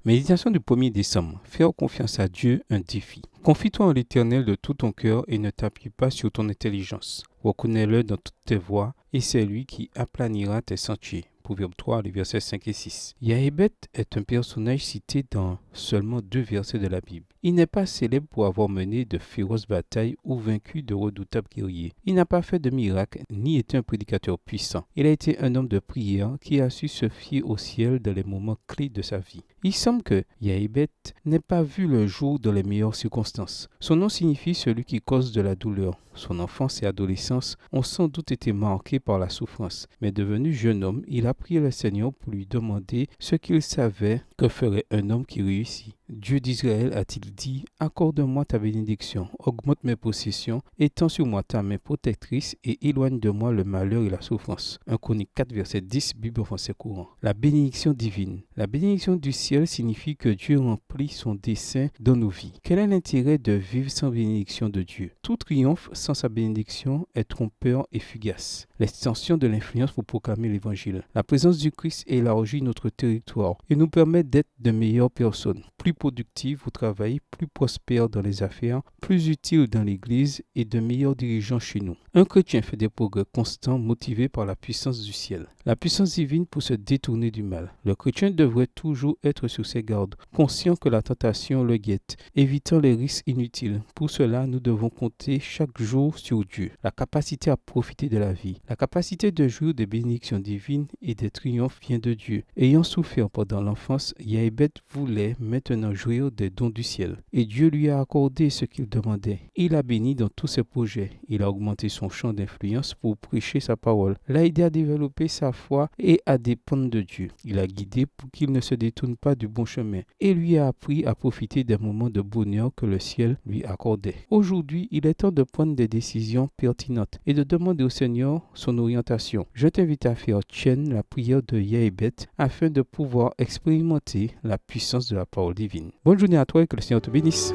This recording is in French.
Méditation du 1er décembre. Faire confiance à Dieu, un défi. Confie-toi en l'Éternel de tout ton cœur et ne t'appuie pas sur ton intelligence. Reconnais-le dans toutes tes voies et c'est lui qui aplanira tes sentiers. Proverbe 3, les versets 5 et 6. Yahébet est un personnage cité dans seulement 2 versets de la Bible. Il n'est pas célèbre pour avoir mené de féroces batailles ou vaincu de redoutables guerriers. Il n'a pas fait de miracles ni été un prédicateur puissant. Il a été un homme de prière qui a su se fier au ciel dans les moments clés de sa vie. Il semble que Yahébet n'ait pas vu le jour dans les meilleures circonstances. Son nom signifie celui qui cause de la douleur. Son enfance et adolescence ont sans doute été marquées par la souffrance. Mais devenu jeune homme, il a prié le Seigneur pour lui demander ce qu'il savait que ferait un homme qui réussit. Dieu d'Israël a-t-il dit, « Accorde-moi ta bénédiction, augmente mes possessions, étends sur moi ta main protectrice et éloigne de moi le malheur et la souffrance. » 1 Chroniques 4, verset 10, Bible en français courant. La bénédiction divine. La bénédiction du ciel signifie que Dieu remplit son dessein dans nos vies. Quel est l'intérêt de vivre sans bénédiction de Dieu? Tout triomphe sans sa bénédiction est trompeur et fugace. L'extension de l'influence pour proclamer l'évangile. La présence du Christ élargit notre territoire et nous permet d'être de meilleures personnes, plus productives au travail, plus prospères dans les affaires, plus utiles dans l'église et de meilleurs dirigeants chez nous. Un chrétien fait des progrès constants motivés par la puissance du ciel. La puissance divine pour se détourner du mal. Le chrétien devrait toujours être sur ses gardes, conscient que la tentation le guette, évitant les risques inutiles. Pour cela, nous devons compter chaque jour sur Dieu. La capacité à profiter de la vie. La capacité de jouir des bénédictions divines et des triomphes vient de Dieu. Ayant souffert pendant l'enfance, Yahébet voulait maintenant jouir des dons du ciel. Et Dieu lui a accordé ce qu'il demandait. Il a béni dans tous ses projets. Il a augmenté son champ d'influence pour prêcher sa parole. L'a aidé à développer sa foi et à dépendre de Dieu. Il a guidé pour qu'il ne se détourne pas du bon chemin. Et lui a appris à profiter des moments de bonheur que le ciel lui accordait. Aujourd'hui, il est temps de prendre des décisions pertinentes et de demander au Seigneur son orientation. Je t'invite à faire tienne la prière de Yahébet afin de pouvoir expérimenter la puissance de la parole divine. Bonne journée à toi et que le Seigneur te bénisse.